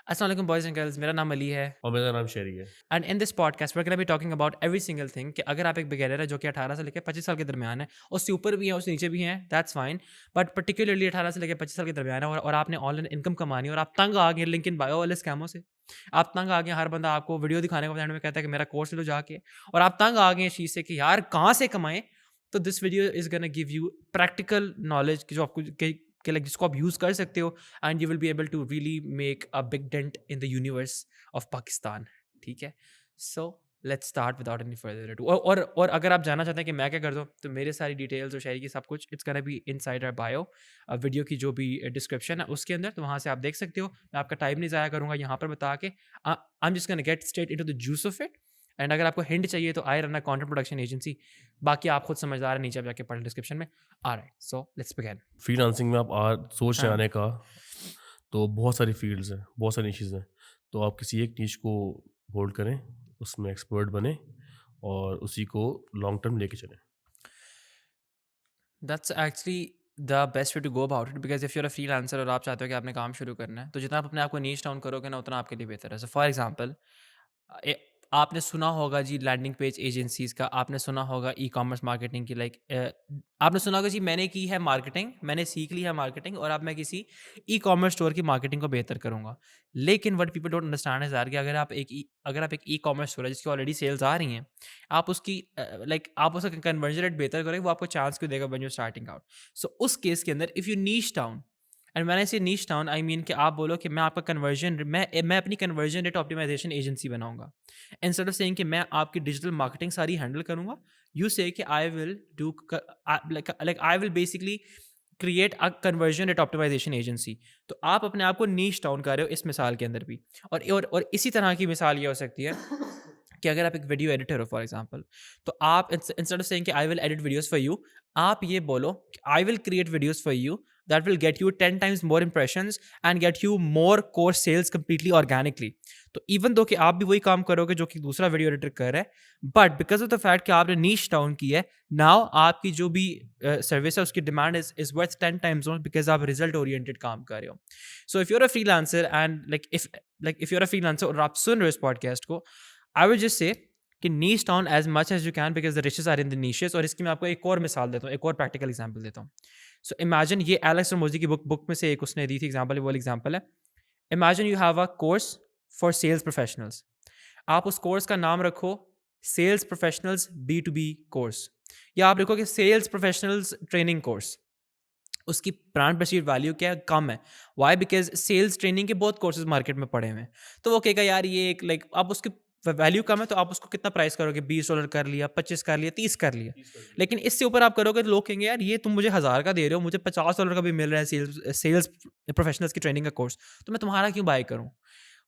अस्सलाम वालेकुम boys and girls, मेरा नाम अली है और मेरा नाम शेरी है। And in this podcast we are gonna be talking about every single thing कि अगर आप एक बिगिनर है जो कि 18 से लेकर 25 साल के दरमियान है, उससे ऊपर भी है, उससे नीचे भी हैं, दैट्स फाइन। बट पर्टिकुलरली 18 से लेकर 25 साल के दरमियान है और आपने ऑनलाइन इनकम कमानी है और आप तंग आ गए लिंक इन बायो वाले स्कैमों से। आप तंग आ गए, हर बंदा आपको वीडियो दिखाने के एंड में कहता है कि मेरा कोर्स ले लो जाके, और आप तंग आ गए इस चीज़ से कि यार कहाँ से कमाएँ? तो this video is gonna give you practical knowledge कि जो आपको के लाइक जिसको आप यूज़ कर सकते हो and you will be able to really make a big dent in the universe of Pakistan. ठीक है? So let's start without any further ado. और अगर आप जानना चाहते हैं कि मैं क्या करता हूँ, तो मेरे सारी डिटेल्स और शायरी की सब कुछ it's gonna be inside our bio, video की जो भी डिस्क्रिप्शन है उसके अंदर, तो वहाँ से आप देख सकते हो। मैं आपका टाइम नहीं ज़ाया करूँगा यहाँ पर बता के। I am just gonna get straight into the juice of it. And अगर आपको हिंट चाहिए तो I run a content production agency. बाकी आप खुद समझदार हैं, नीचे आप जाके पढ़ डिस्क्रिप्शन में। Alright, so let's begin. Freelancing में आप सोच रहे हैं हाँ। आने का, तो बहुत सारी फ़ील्ड्स हैं, बहुत सारी निशेज़ हैं। तो आप किसी एक निश को होल्ड करें, उसमें एक्सपर्ट बनें और उसी को लॉन्ग टर्म लेके चलें। That's actually the best way to go about it, because if you're a freelancer और आप चाहते हो कि आपने काम शुरू करना है, तो जितना आप अपने आप को नीश डाउन करोगे ना, उतना आपके लिए बेहतर है। सो फॉर एग्जांपल, ए, आपने सुना होगा जी लैंडिंग पेज एजेंसीज का, आपने सुना होगा ई कॉमर्स मार्केटिंग की, लाइक आपने सुना होगा जी मैंने की है मार्केटिंग, मैंने सीख ली है मार्केटिंग और अब मैं किसी ई कॉमर्स स्टोर की मार्केटिंग को बेहतर करूंगा। लेकिन what people don't understand is यार कि अगर आप एक ई कॉमर्स स्टोर है जिसकी ऑलरेडी सेल्स आ रही हैं, आप उसकी आप उसका कन्वर्जन रेट बेहतर करोगे, वो आपको चांस क्यों देगा व्हेन यू स्टार्टिंग आउट? सो उस केस के अंदर if you niche down, and मैंने से नीश डाउन आई मीन कि आप बोलो कि मैं आपका मैं अपनी कन्वर्जन रेट ऑप्टिमाइजेशन एजेंसी बनाऊंगा। इंस्टेड ऑफ सेइंग कि मैं आपकी डिजिटल मार्केटिंग सारी हैंडल करूंगा, यू से कि I will do like I will basically create a conversion rate optimisation agency. तो आप अपने आप को नीश डाउन कर रहे हो इस मिसाल के अंदर भी। और इसी तरह की मिसाल ये हो सकती है कि अगर आप एक वीडियो एडिटर हो फॉर एग्जांपल, तो आप इंस्टेड ऑफ सेइंग कि I will edit videos for you, आप ये बोलो कि I will create videos for you that will get you 10 times more impressions and get you more course sales completely organically. तो even though कि आप भी वही काम करोगे जो कि दूसरा वीडियो एडिटर कर रहा है, but because of the fact कि आपने नीश डाउन की है, नाउ आपकी जो भी सर्विस है उसकी demand is worth 10 times more, because आप रिजल्ट ओरिएंटेड काम कर रहे हो। So if your a freelancer and if your a freelancer और आप सुन रहे हो इस पॉडकास्ट को, आई विल जस्ट से कि niche down as much as you can, because the riches are in the niches. और इसकी मैं आपको एक और मिसाल देता हूँ, एक और प्रैक्टिकल एग्जांपल देता हूँ। सो इमेजिन, ये एलेक्स रमोजी की बुक में से एक उसने दी थी एग्जांपल, वो एग्जांपल है। Imagine you have a course for sales professionals. आप उस कोर्स का नाम रखो सेल्स प्रोफेशनल्स B2B कोर्स, या आप लिखो कि सेल्स प्रोफेशनल्स ट्रेनिंग कोर्स। उसकी ब्रांड परसीव्ड वैल्यू क्या है? कम है। वाई? बिकॉज सेल्स ट्रेनिंग के बहुत कोर्सेज मार्केट में पड़े हुए हैं। तो वो कहेगा यार ये एक लाइक आप उसकी वैल्यू कम है, तो आप उसको कितना प्राइस करोगे? $20 कर लिया, 25 कर लिया, 30 कर लिया। 30 कर दिया। लेकिन इससे ऊपर आप करोगे तो लोग कहेंगे यार ये तुम मुझे 1000 का दे रहे हो, मुझे $50 का भी मिल रहा है सेल्स सेल्स प्रोफेशनल्स की ट्रेनिंग का कोर्स, तो मैं तुम्हारा क्यों बाय करूं?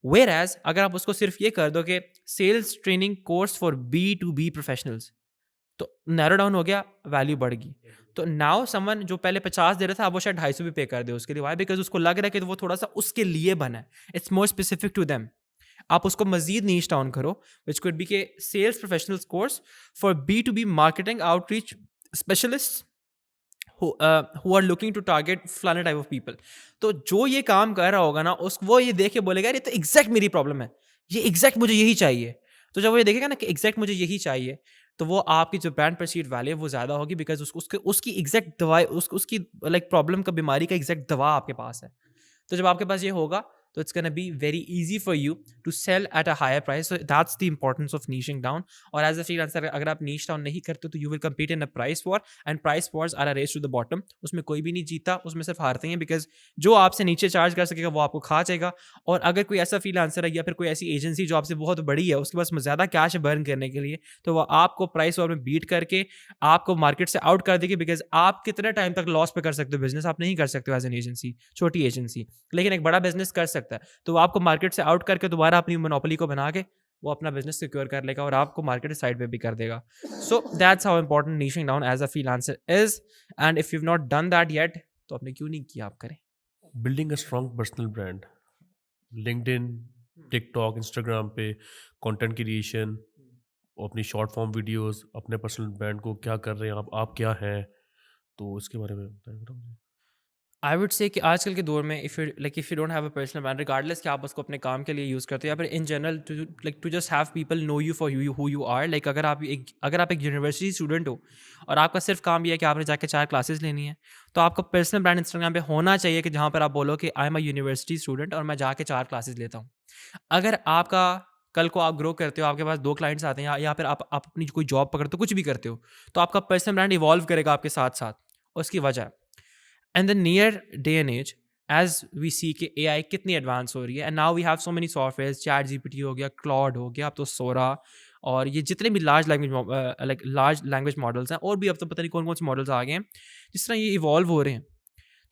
वेयर एज अगर आप उसको सिर्फ ये कर दो कि sales training course for B2B professionals, तो नैरो डाउन हो गया, वैल्यू बढ़ गई। तो नाउ समवन जो पहले 50 दे रहा था, अब वो शायद 250 भी पे कर दे उसके लिए। व्हाई? बिकॉज़ उसको लग रहा है कि वो थोड़ा-सा उसके लिए बना है। It's more specific to them. आप उसको मज़ीद नीश डाउन करो, व्हिच कुड बी के sales professionals course for B2B marketing outreach specialists who are looking to target फलाने टाइप ऑफ पीपल। तो जो ये काम कर रहा होगा ना, उस वो ये देख के बोलेगा यार ये तो एग्जैक्ट मेरी प्रॉब्लम है, ये एग्जैक्ट मुझे यही चाहिए। तो जब वो ये देखेगा ना कि एग्जैक्ट मुझे यही चाहिए, तो वो आपकी जो ब्रांड परसीव्ड वैल्यू है वो ज़्यादा होगी, बिकॉज उसकी एग्जैक्ट दवाई उसकी लाइक प्रॉब्लम का, बीमारी का एग्जैक्ट दवा आपके पास है। तो जब आपके पास ये होगा, तो it's gonna be very easy for you to sell at a higher price. So that's the importance of niching down. और एज अ फ्रीलांसर अगर आप नीश डाउन नहीं करते, तो you will compete in a price war, and price wars are a race to the bottom. उसमें कोई भी नहीं जीता, उसमें सिर्फ हारते हैं, बिकॉज जो आपसे नीचे चार्ज कर सकेगा वो आपको खा जाएगा। और अगर कोई ऐसा फ्रीलांसर है या फिर कोई ऐसी एजेंसी जो आपसे बहुत बड़ी है, उसके पास ज़्यादा कैश बर्न करने के लिए, तो वो आपको प्राइस वॉर में बीट करके आपको मार्केट से आउट कर देगी। बिकॉज आप कितने टाइम तक लॉस पे कर सकते हो बिजनेस? आप नहीं कर सकते हो एज एन एजेंसी, छोटी एजेंसी। लेकिन एक बड़ा बिजनेस कर सकता है। तो वो आपको मार्केट से आउट करके दोबारा अपनी मोनोपोली को बना के वो अपना बिजनेस सिक्योर कर लेगा और आपको मार्केट साइड पे भी कर देगा। So that's how important niching down as a freelancer is. And if you not done that yet, तो आपने क्यों नहीं किया? आप करें। Building a strong personal brand, LinkedIn, TikTok, Instagram पे कंटेंट क्रिएशन, अपनी शॉर्ट फॉर्म वीडियोस, अपने पर्सनल ब्रांड को क्या कर रहे हैं आप क्या हैं? तो इसके बारे में बताएं ज़रा मुझे। आई वुड से कि आजकल के दौर में if you don't have a personal brand regardless कि आप उसको अपने काम के लिए यूज़ करते हो या फिर in general to just have people know you for you who you are, like अगर आप एक यूनिवर्सिटी स्टूडेंट हो और आपका सिर्फ काम ये है कि आपने जाके 4 क्लासेस लेनी है, तो आपका पर्सनल ब्रांड इंस्टाग्राम पे होना चाहिए कि जहाँ पर आप बोलो कि I am a university student और मैं जाके 4 क्लासेस लेता हूँ। अगर आपका कल को आप ग्रो करते हो, आपके पास 2 क्लाइंट्स आते हैं या फिर आप अपनी कोई जॉब पकड़ते हो, कुछ भी करते हो, तो आपका पर्सनल ब्रांड इवॉल्व करेगा आपके साथ-साथ। और उसकी वजह है and the near day and as as we see कि एआई कितनी एडवांस हो रही है and now we have so many software, chat GPT हो गया, क्लॉड हो गया, अब तो सोरा और ये जितने भी लार्ज लैंग्वेज मॉडल्स हैं और भी अब तो पता नहीं कौन कौन से मॉडल्स आ गए हैं जिस तरह ये इवॉल्व हो रहे हैं।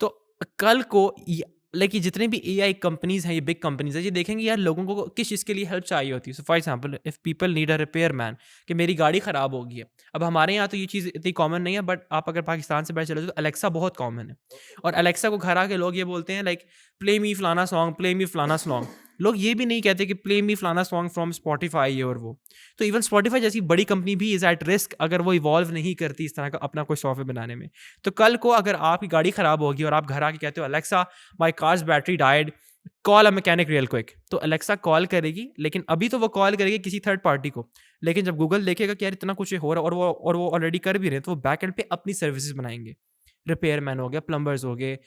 तो कल को ये जितने भी एआई कंपनीज हैं, ये बिग कंपनीज हैं, ये देखेंगे यार लोगों को किस चीज़ के लिए हेल्प चाहिए होती है। सो for example if people need a repair man कि मेरी गाड़ी ख़राब हो गई है। अब हमारे यहाँ तो ये चीज़ इतनी कॉमन नहीं है, बट आप अगर पाकिस्तान से बाहर चले जाओ तो अलेक्सा बहुत कॉमन है। और अलेक्सा को घर आके लोग ये बोलते हैं लाइक प्ले मी फलाना सॉन्ग, प्ले मी फलाना सॉन्ग। लोग ये भी नहीं कहते कि प्ले मी फलाना सॉन्ग फ्रॉम स्पॉटिफाई ये और वो। तो इवन स्पॉटिफाई जैसी बड़ी कंपनी भी इज़ एट रिस्क अगर वो इवॉल्व नहीं करती इस तरह का अपना कोई सॉफ्टवेयर बनाने में। तो कल को अगर आपकी गाड़ी खराब होगी और आप घर आके कहते हो Alexa my cars battery died, call a mechanic real quick, तो अलेक्सा कॉल करेगी, लेकिन अभी तो वो कॉल करेगी किसी थर्ड पार्टी को। लेकिन जब गूगल देखेगा कि यार इतना कुछ ये हो रहा है और वो ऑलरेडी कर भी रहे हैं, तो वो बैक एंड पे अपनी सर्विसेज बनाएंगे। रिपेयरमैन हो गया, प्लम्बर्स हो गए,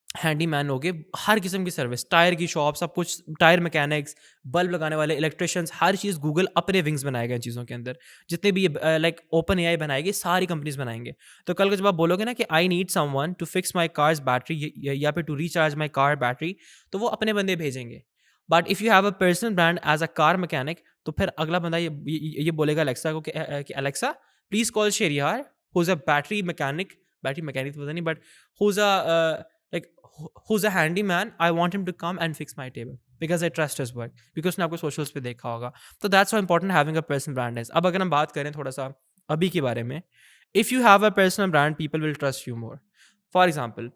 हैंडीमैन हो गए, हर किस्म की सर्विस, टायर की शॉप, सब कुछ, टायर मैकेनिक्स, बल्ब लगाने वाले, इलेक्ट्रिशियंस, हर चीज़ गूगल अपने विंग्स बनाएगा इन चीज़ों के अंदर। जितने भी ये लाइक ओपन एआई बनाएगी, सारी कंपनीज बनाएंगे। तो कल को जब आप बोलोगे ना कि I need someone to fix my car's battery या फिर to recharge my car battery, तो वो अपने बंदे भेजेंगे। But if you have a personal brand as a car mechanic, तो फिर अगला बंदा ये बोलेगा अलेक्सा को कि Alexa please call Sheryar who is a battery mechanic तो पता नहीं, but who is a like who's a handyman, I want him to come and fix my table because I trust his work, because उसने आपको socials पे देखा होगा। तो that's how important having a personal brand is। अब अगर हम बात करें थोड़ा सा अभी के बारे में, if you have a personal brand people will trust you more। for example,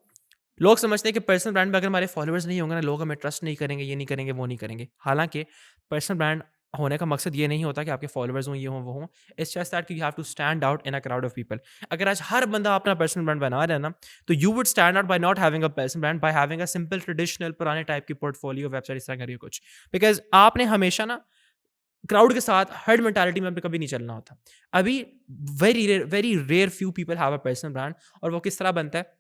लोग समझते हैं कि पर्सनल ब्रांड में अगर हमारे फॉलोअर्स नहीं होंगे ना, लोग हमें ट्रस्ट नहीं करेंगे, ये नहीं करेंगे, वो नहीं करेंगे। हालांकि पर्सनल ब्रांड होने का मकसद ये नहीं होता कि आपके फॉलोअर्स हों, ये हों, वो हों। इट्स जस्ट दैट कि you have to stand out in a crowd of people. अगर आज हर बंदा अपना पर्सनल ब्रांड बना रहा है ना, तो you would stand out by not having a personal brand, by having a simple traditional पुराने टाइप की पोर्टफोलियो वेबसाइट, इस तरह करिए कुछ। बिकॉज आपने हमेशा ना क्राउड के साथ हर्ड मेंटालिटी में कभी नहीं चलना होता। अभी very rare few people have a personal brand. और वो किस तरह बनता है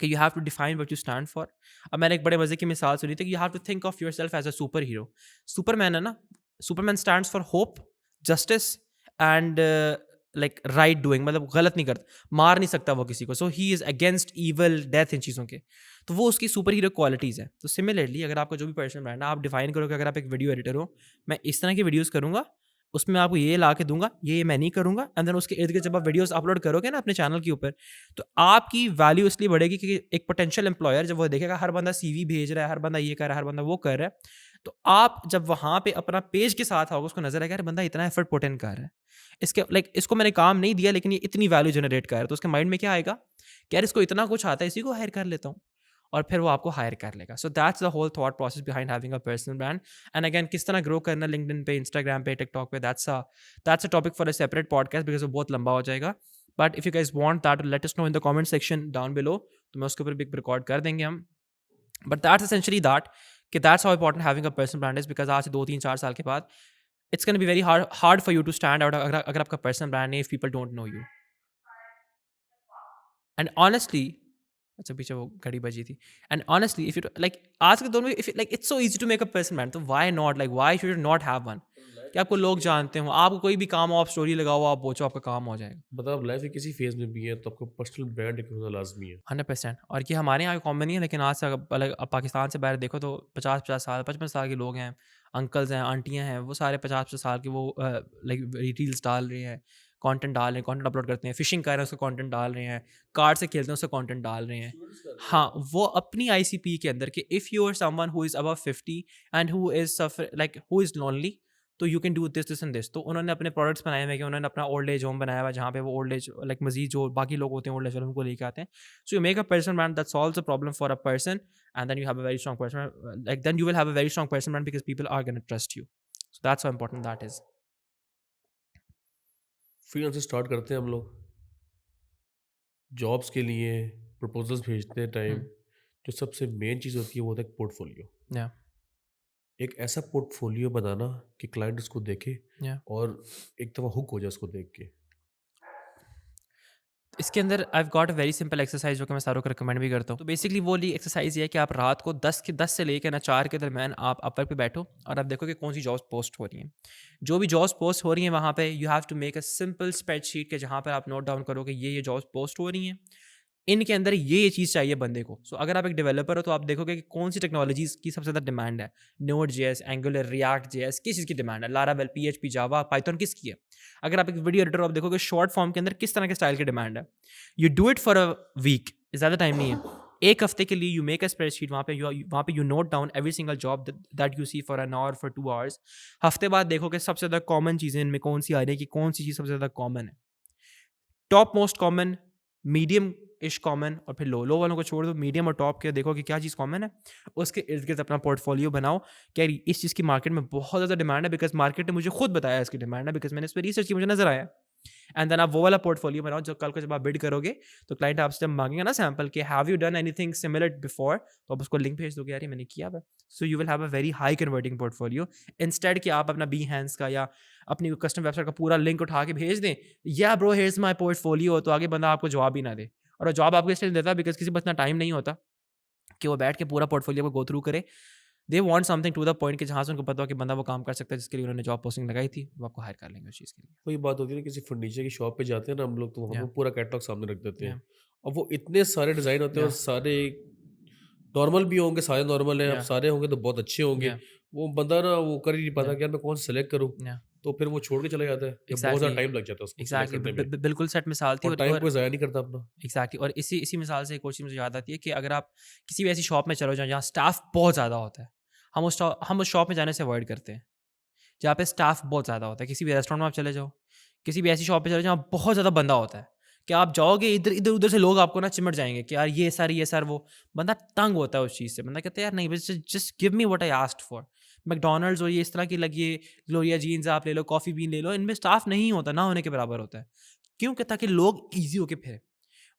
कि you have to define what you stand for. अब मैंने एक बड़े मजे की मिसाल सुनी थी कि you have to think of yourself as a super hero. Superman है ना, Superman stands for hope, justice and like right doing, मतलब गलत नहीं करता, मार नहीं सकता वो किसी को, so he is against evil death, इन चीज़ों के। तो वो उसकी सुपर हीरो क्वालिटीज़ है। तो सिमिलरली अगर आपका जो भी पर्सनल ब्रांड है, आप डिफाइन करो कि अगर आप एक वीडियो एडिटर हो, मैं इस तरह की वीडियोज़ करूँगा, उसमें आपको ये ला के दूंगा, ये मैं नहीं करूँगा, एंड देन उसके इर्द गिर्द जब आप वीडियोज़ अपलोड करोगे ना अपने चैनल के ऊपर, तो आपकी वैल्यू इसलिए बढ़ेगी कि एक पोटेंशियल एम्प्लॉयर जब वो देखेगा हर बंदा सीवी भेज रहा है, हर बंदा ये कर रहा है, हर बंदा वो कर रहा है, तो आप जब वहाँ पे अपना पेज के साथ आओगे, उसको नजर आएगा यार बंदा इतना एफर्ट पुट इन कर रहा है, इसके लाइक इसको मैंने काम नहीं दिया लेकिन ये इतनी वैल्यू जनरेट कर रहा है, तो उसके माइंड में क्या आएगा कि यार इसको इतना कुछ आता है, इसी को हायर कर लेता हूँ। और फिर वो आपको हायर कर लेगा। So that's the whole thought process behind having a personal brand. And again किस तरह ग्रो करना लिंक्डइन पे, इंस्टाग्राम पे, टिकटॉक पे, that's a topic for a separate podcast because वो बहुत लंबा हो जाएगा। But if you guys want that, let us know in the comment section down below, तो मैं उसके ऊपर बिग रिकॉर्ड कर देंगे हम। बट दैट्स एसेंशियली दैट कि that's how important having a personal brand is, because आज से 2 3 4 साल के बाद it's can be very hard for you to stand out अगर आपका पर्सनल ब्रांड नहीं, if people don't know you. And honestly, अच्छा पीछे वो घड़ी बजी थी। And honestly if you like आज के दौर में if like it's so easy to make a person man, तो why not, like why should not have one. कि आपको लोग जानते हो, आपको कोई भी काम हो, आप स्टोरी लगाओ, आप बोचो, आपका काम हो जाएगा। मतलब आप लाइफ के किसी फेज में भी है तो आपको पर्सनल ब्रांड एक होना लाजमी है। 100%। और ये हमारे यहाँ कॉमन नहीं है, लेकिन आज से अलग अब पाकिस्तान से बाहर देखो तो 50-50 साल, 55 साल के लोग हैं, अंकल्स हैं, आंटियाँ हैं, वो सारे 50-50 साल के, वो लाइक रील्स डाल रहे हैं, कंटेंट डाल रहे हैं, कंटेंट अपलोड करते हैं, फिशिंग कर रहे हैं उसका कंटेंट डाल रहे हैं, कार्ड से खेलते हैं उसका कंटेंट डाल रहे हैं। हाँ, वो अपनी आईसीपी के अंदर कि if you are someone who is above 50 and who is suffer like who is lonely, तो you can do this this and this. तो उन्होंने अपने प्रोडक्ट्स बनाए हुए हैं कि उन्होंने अपना ओल्ड एज होम बनाया हुआ है, जहाँ पे वो ओल्ड एज लाइक मजीद जो बाकी लोग होते हैं ओल्ड एज वाले, उनको लेके आते हैं। So you make a person brand that solves a problem for a person, and then you have a very strong person. Like then you will have a very strong person brand because people are gonna trust you. So that's how important that is. Freelance से start करते हैं हम लोग jobs के लिए, proposals भेजते time हुँ, जो सबसे मेन चीज़ होती है वो होता है पोर्टफोलियो। या, एक ऐसा पोर्टफोलियो बनाना कि क्लाइंट उसको देखे या। और एक दफ़ा हुक हो जाए उसको देख के। इसके अंदर I have got a very simple exercise जो कि मैं सारों को रिकमेंड भी करता हूँ। तो बेसिकली वो वाली एक्सरसाइज ये है कि आप रात को 10 से लेके ना 4 के दरमियान आप अपवर्क पे बैठो और आप देखो कि कौन सी जॉब्स पोस्ट हो रही हैं। जो भी जॉब्स पोस्ट हो रही हैं वहाँ पे you have to make a simple spreadsheet के जहाँ पर आप नोट डाउन करो कि ये जॉब्स पोस्ट हो रही हैं। इनके अंदर ये चीज़ चाहिए बंदे को। सो अगर आप एक डेवलपर हो तो आप देखोगे कि कौन सी टेक्नोलॉजीज़ की सबसे ज़्यादा डिमांड है। Node JS, angular, react JS किस चीज़ की डिमांड है? लारावेल, पीएचपी, जावा, पाइथन किसकी है? अगर आप एक वीडियो एडिटर हो आप देखोगे शॉर्ट फॉर्म के अंदर किस तरह के स्टाइल की डिमांड है। You do it for a week, ज़्यादा टाइम नहीं है। 1 हफ्ते के लिए यू मेक अ स्प्रेडशीट वहाँ पे you note down every single job that you see for an hour, for 2 hours. हफ्ते बाद देखो कि सबसे ज़्यादा कॉमन चीज़ें इनमें कौन सी आ रही है कि कौन सी चीज़ सबसे ज़्यादा कॉमन है। टॉप मोस्ट कॉमन, मीडियम इश कॉमन और फिर लो। लो वालों को छोड़ दो, मीडियम और टॉप के देखो कि क्या चीज़ कॉमन है। उसके इर्द-गिर्द अपना पोर्टफोलियो बनाओ कि यार इस चीज़ की मार्केट में बहुत ज़्यादा डिमांड है बिकॉज़ मार्केट ने मुझे खुद बताया इसकी डिमांड है बिकॉज़ मैंने इस पे रिसर्च की, मुझे नज़र आया। एंड देन आप वो वाला पोर्टफोलियो बनाओ जो कल को जब आप बिड करोगे तो क्लाइंट आपसे जब मांगेगा ना सैंपल कि have you done anything similar before, तो आप उसको लिंक भेज दोगे यार ये मैंने किया हुआ है। So you will have a very high converting portfolio instead कि आप अपना Behance का या अपनी कस्टम वेबसाइट का पूरा लिंक उठा के भेज दें, या ब्रो हियर्स माय पोर्टफोलियो, तो आगे बंदा आपको जवाब ही ना दे। और वो जवाब आपको इसलिए नहीं देता बिकॉज़ किसी के पास इतना टाइम नहीं होता कि वो बैठ के पूरा पोर्टफोलियो को गो थ्रू करे। They want something to the point कि जहाँ से उनको पता हो कि बंदा वो काम कर सकता है जिसके लिए उन्होंने जॉब पोस्टिंग लगाई थी, वो आपको हायर कर लेंगे उस चीज़ के लिए। वही बात होती है ना, किसी फर्नीचर की शॉप पे जाते हैं ना हम लोग, तो वहाँ या, पे पूरा कैटलॉग सामने रख देते या, हैं। अब वो इतने सारे डिज़ाइन होते हैं और या, सारे नॉर्मल भी होंगे, सारे नॉर्मल हैं, अब या, सारे होंगे तो बहुत अच्छे होंगे। या, वो बंदा ना वो कर ही नहीं पाता या, कि यार मैं कौन सा सेलेक्ट करूँ? या। तो फिर वो छोड़ के चला जाता है या बहुत ज़्यादा एग्ज़ैक्टली, टाइम लग जाता है उसको सेलेक्ट एग्ज़ैक्टली करने में, बिल्कुल सेट मिसाल थी और टाइम कोई ज़ाया नहीं करता अपना। एग्ज़ैक्टली और इसी इसी मिसाल से एक और चीज़ मुझे याद आती है कि अगर आप किसी भी ऐसी शॉप में चलो जाओ जहाँ स्टाफ बहुत ज़्यादा होता है, हम उस शॉप में जाने से अवॉइड करते हैं, जहाँ पे स्टाफ बहुत ज़्यादा होता है। किसी भी रेस्टोरेंट में आप चले जाओ, किसी भी ऐसी शॉप पे चले जाओ जहाँ बहुत ज़्यादा बंदा होता है, कि आप जाओगे इधर-उधर से लोग आपको ना चिमट जाएँगे कि यार ये सर वो। बंदा तंग होता है उस चीज़ से, बंदा कहता है यार नहीं बस just give me what I asked for. McDonald's और ये इस तरह की लगी ग्लोरिया जीन्स आप ले लो, कॉफ़ी बीन ले लो, इनमें स्टाफ नहीं होता, ना होने के बराबर होता है। क्यों? कि ताकि लोग ईज़ी होके फिरें।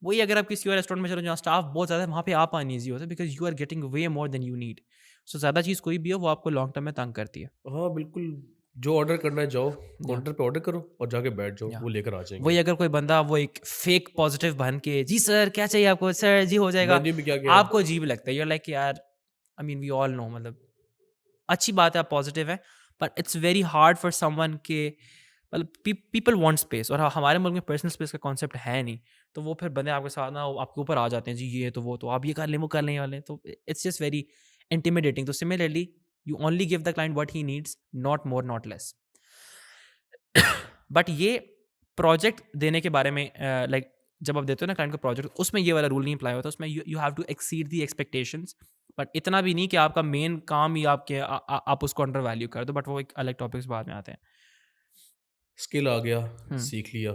वही अगर आप किसी और रेस्टोरेंट में चलो जहाँ स्टाफ बहुत ज़्यादा है, वहाँ पे आप अनईज़ी होते हैं because you are getting way more than you need. So ज़्यादा चीज़ कोई भी हो वो आपको लॉन्ग टर्म में तंग करती है। हाँ, बिल्कुल, जो ऑर्डर करना है जाओ, या, काउंटर पे ऑर्डर करो और जाके बैठ जाओ, या। वो लेकर आ वही जाएँगे। अगर कोई बंदा वो एक फेक पॉजिटिव बन के, "जी सर, क्या चाहिए आपको? सर जी हो जाएगा।" मेन्यू में क्या-क्या है? आपको अजीब लगता है। यू आर लाइक यार I mean we all know मतलब अच्छी बात है आप पॉजिटिव हैं, but it's very hard for someone के मतलब पीपल वांट स्पेस और हमारे मुल्क में पर्सनल स्पेस का कॉन्सेप्ट है नहीं। तो वो फिर बंदे आपके साथ ना वो आपके ऊपर आ जाते हैं, जी ये तो वो तो आप ये कर लें, वो कर लें वाले। तो इट्स जस्ट वेरी इंटिमिडेटिंग। तो similarly you only give the client what he needs, not more, not less. But ये प्रोजेक्ट देने के बारे में लाइक जब आप देते हो ना क्लाइंट को प्रोजेक्ट, उसमें ये वाला रूल नहीं अप्लाई होता। उसमें you have to exceed the expectations, but इतना भी नहीं कि आपका मेन काम ही आप उसको अंडर वैल्यू कर दो। बट वो एक अलग टॉपिक्स बाद में आते हैं। स्किल आ गया, हम्म, सीख लिया,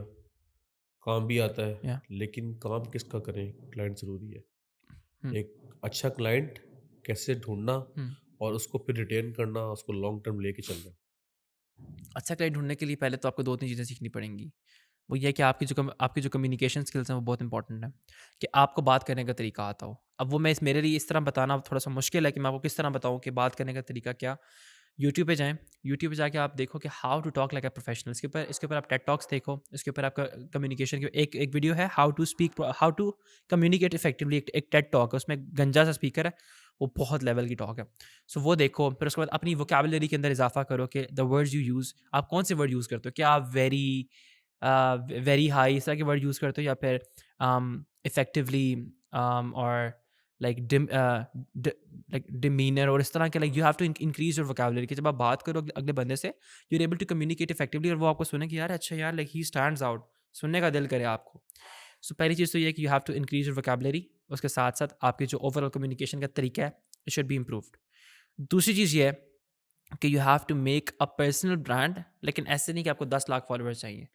काम भी आता है, या, लेकिन काम किसका करें? क्लाइंट ज़रूरी है। हम्म, एक अच्छा क्लाइंट कैसे ढूँढना हम्म। और उसको फिर रिटेन करना, उसको लॉन्ग टर्म लेके चलना। अच्छा क्लाइंट ढूंढने के लिए पहले तो आपको 2-3 चीज़ें सीखनी पड़ेंगी। वो ये है कि आपकी जो कम्युनिकेशन स्किल्स हैं वो बहुत इंपॉर्टेंट है, कि आपको बात करने का तरीका आता हो। अब वो मैं मेरे लिए इस तरह बताना थोड़ा सा मुश्किल है कि मैं आपको किस तरह बताऊँ कि बात करने का तरीका क्या। यूट्यूब पे जाएँ, यूट्यूब पे जाके आप देखो कि how to talk like a professional. इसके ऊपर आप टेड टॉक्स देखो, इसके ऊपर आपका कम्युनिकेशन की एक एक वीडियो है, हाउ टू कम्युनिकेट इफेक्टिवली। एक टेड टॉक है, उसमें गंजा सा स्पीकर है, वो बहुत लेवल की टॉक है। सो वो देखो, फिर उसके बाद अपनी वोकैबुलरी के अंदर इजाफा करो कि द वर्ड्स यू यूज़, आप कौन से वर्ड यूज़ करते हो? क्या आप वेरी हाई इस तरह के वर्ड यूज़ करते हो, या फिर इफेक्टिवली और लाइक डिमीनर और इस तरह के, like you have to increase your vocabulary कि जब आप बात करो अगले बंदे से, you are able to communicate effectively और वो आपको सुने कि यार अच्छा यार लाइक ही स्टैंड्स आउट, सुनने का दिल करे आपको। सो पहली चीज़ तो ये है कि you have to increase your vocabulary. उसके साथ साथ आपके जो ओवरऑल कम्युनिकेशन का तरीका है इट शुड बी इम्प्रूव्ड। दूसरी चीज़ ये है कि you have to make a personal brand, लेकिन ऐसे नहीं कि आपको 10 लाख फॉलोअर्स चाहिए।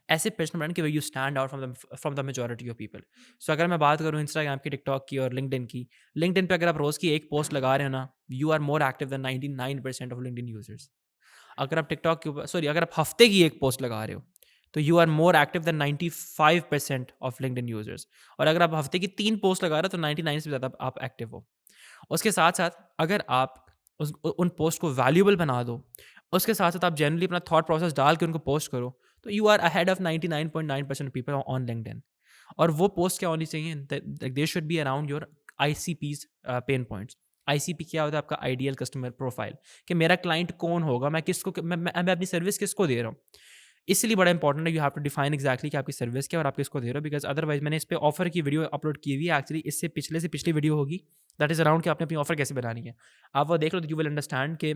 ऐसे पर्सनल ब्रांड कि way you stand out from the majority of people. So अगर मैं बात करूँ इंस्टाग्राम की, टिकटॉक की और लिंक्डइन की, लिंक्डइन पे अगर आप रोज़ की एक पोस्ट लगा रहे हो ना, you are more active than 99% of LinkedIn users. अगर आप टिकटॉक के ऊपर, सॉरी, अगर आप हफ्ते की एक पोस्ट लगा रहे हो तो you are more active than 95% of LinkedIn users. और अगर आप हफ्ते की 3 पोस्ट लगा रहे हो तो 99 से ज़्यादा आप एक्टिव हो। उसके साथ-साथ अगर आप उन पोस्ट को वैल्यूएबल बना दो, उसके साथ-साथ आप जनरली अपना थॉट प्रोसेस डाल के उनको पोस्ट करो, तो you are ahead of 99.9% people on LinkedIn. और वो पोस्ट क्या होनी चाहिए? They should be around your ICPs pain points. ICP क्या होता है? आपका आइडियल कस्टमर प्रोफाइल, कि मेरा क्लाइंट कौन होगा, मैं किसको मैं अपनी सर्विस किसको दे रहा हूँ। इसलिए बड़ा इंपॉर्टेंट है, you have to define exactly कि आपकी सर्विस क्या है और आप किसको दे रहे हो, बिकॉज़ अदरवाइज़ मैंने इस पे ऑफर की वीडियो अपलोड की हुई है एक्चुअली, इससे पिछले से पिछली वीडियो होगी, दैट इज़ अराउंड कि आपने अपनी ऑफर कैसे बनानी है। आप वो देख लो तो यू विल अंडरस्टैंड कि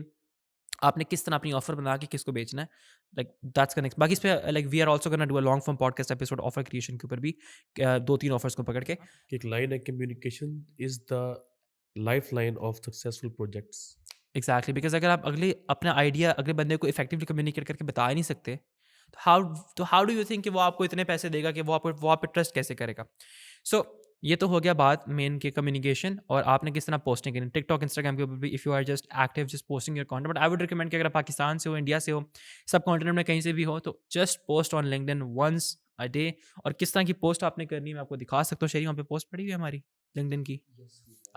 आपने किस तरह अपनी ऑफर बना के किसको बेचना है। Like that's connect. बाकी इस पे like we are also gonna do a long form podcast episode offer creation के ऊपर भी, 2-3 ऑफर्स को पकड़ के। कि एक लाइन है, communication is the lifeline of successful projects. Exactly, because अगर आप अपना आइडिया अगले बंदे को इफेक्टिवली कम्युनिकेट करके बता ही नहीं सकते, तो हाउ डू यू थिंक कि वो आपको इतने पैसे देगा, कि वो आप पे ट्रस्ट कैसे करेगा? सो ये तो हो गया बात मेन के कम्युनिकेशन और आपने किस तरह पोस्टिंग करनी। टिकटॉक, इंस्टाग्राम के ऊपर भी if you are just active, just posting your content, but I would recommend कि अगर आप पाकिस्तान से हो, इंडिया से हो, सब कॉन्टिनेंट में कहीं से भी हो, तो just post on LinkedIn once a day. और किस तरह की पोस्ट आपने करनी है मैं आपको दिखा सकता हूँ। शरी, वहाँ पे पोस्ट पड़ी हुई है हमारी लिंक्डइन की।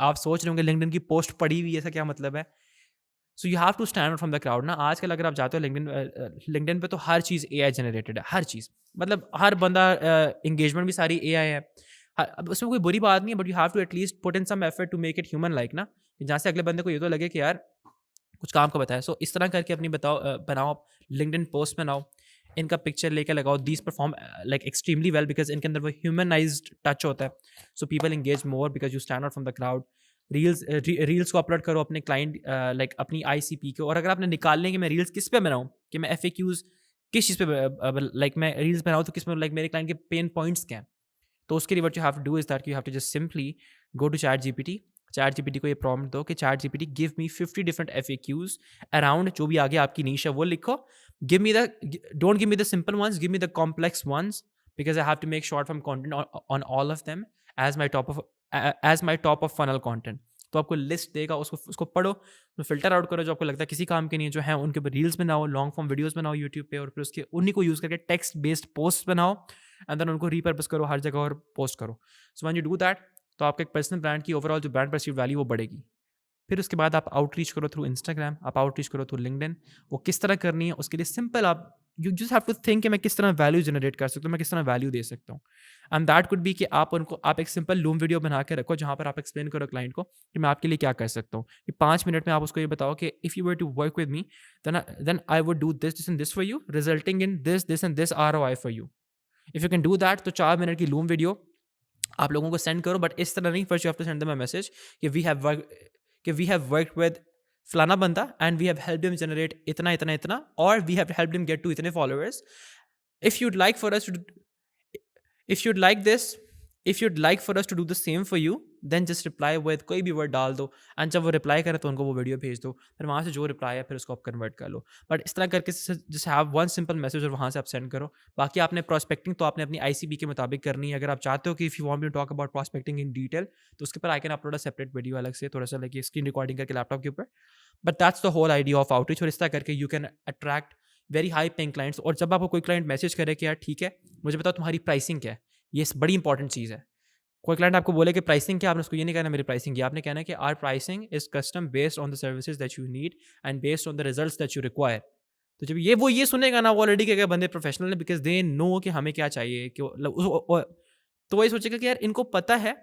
आप सोच रहे होंगे लिंक्डइन की पोस्ट पड़ी हुई है, ऐसा क्या मतलब है? So you have to stand out from the crowd ना। आजकल अगर आप जाते हो लिंक्डइन पे, तो हर चीज़ एआई जनरेटेड है, हर चीज़। मतलब हर बंदा, एंगेजमेंट भी सारी एआई है। अब उसमें कोई बुरी बात नहीं है, but you have to at least put in some effort to make it human like ना, कि जहाँ से अगले बंदे को ये तो लगे कि यार कुछ काम का बताया। सो इस तरह करके अपनी बनाओ, लिंक्डइन पोस्ट बनाओ, इनका पिक्चर लेके लगाओ। These perform like extremely well, because इनके अंदर वो ह्यूमनाइज्ड टच होता है। So people engage more because you stand out from the crowd. Reels को अपलोड करो अपने क्लाइंट, लाइक अपनी आईसीपी को। और अगर आपने निकालने कि मैं रील्स किस पे बनाऊँ, कि मैं एफएक्यूज किस चीज़ पे, लाइक मैं रील्स बनाऊँ तो किस में, लाइक मेरे क्लाइंट के पेन पॉइंट्स क्या हैं, तो उसके लिए what you have to do is that you have to just simply go to chat GPT. Chat GPT को ये प्रॉम्प्ट दो कि chat GPT give me 50 different FAQs around जो भी आगे आपकी नीश है वो लिखो। Give me the don't give me the simple ones, give me the complex ones, because I have to make short form content on all of them as my top of funnel content. तो आपको list देगा, उसको उसको पढ़ो, तो filter out करो जो आपको लगता है किसी काम के नहीं है, जो है उनके ऊपर रील्स बनाओ, लॉन्ग फॉर्म वीडियोस बनाओ यूट्यूब पे, और फिर उसके उन्हीं को यूज़ करके टेक्स्ट बेस्ड पोस्ट बनाओ, एंड देन उनको रीपर्पस करो हर जगह और पोस्ट करो। So when you do that, तो आपके एक पर्सनल ब्रांड की ओवरऑल जो ब्रांड परसीव्ड वैल्यू वो बढ़ेगी। फिर उसके बाद आप आउटरीच करो थ्रू इंस्टाग्राम, आप आउटरीच करो थ्रू लिंक्डइन। वो किस तरह करनी है उसके लिए सिंपल, आप you just have to think कि मैं किस तरह वैल्यू जनरेट कर सकता हूँ, मैं किस तरह वैल्यू दे सकता हूँ। एंड दैट कुड बी कि आप एक सिंपल लूम वीडियो बना के रखो जहाँ पर आप एक्सप्लेन करो क्लाइंट को कि मैं आपके लिए क्या कर सकता हूँ। कि 5 मिनट में आप उसको ये बताओ कि if you were to work with me, then I would do this and this for you, resulting in this and this ROI for you. If you can do that, तो 4 मिनट की loom video आप लोगों को send करो, but इस तरह नहीं। First you have to send them a message कि वी हैव वर्कड विद फलाना बंदा and we have helped him generate इतना इतना इतना, और we have helped him get to इतने followers. If you'd like for us to if you'd like this if you'd like for us to do the same for you, then just reply with कोई भी word डाल दो, and जब वो reply करे तो उनको वो वीडियो भेज दो। फिर वहाँ से जो रिप्लाई है फिर उसको आप कन्वर्ट कर लो। बट इस तरह करके just have one simple message और वहाँ से आप सेंड करो। बाकी आपने प्रोस्पेक्टिंग तो आपने अपनी आईसीबी के मुताबिक करनी है। अगर आप चाहते हो कि if you want me to talk about prospecting in detail, तो उसके ऊपर I can upload a separate video अलग से, थोड़ा सा लाइक स्क्रीन रिकॉर्डिंग करके लैपटॉप के ऊपर। But that's the whole idea of outreach. और इस तरह करके you can attract very high paying clients. और जब आपको कोई क्लाइंट मैसेज करे कि यार ठीक है, मुझे बताओ तुम्हारी प्राइसिंग क्या है, ये बड़ी इंपॉर्टेंट चीज़ है। कोई क्लाइंट आपको बोले कि प्राइसिंग क्या, आपने उसको ये नहीं कहना मेरी प्राइसिंग, ये आपने कहना है कि our pricing is custom based on the services that you need and based on the results that you require. तो जब ये सुनेगा ना, वो ऑलरेडी क्या बंदे प्रोफेशनल है, बिकॉज दे नो कि हमें क्या चाहिए, कि तो वही सोचेगा कि यार इनको पता है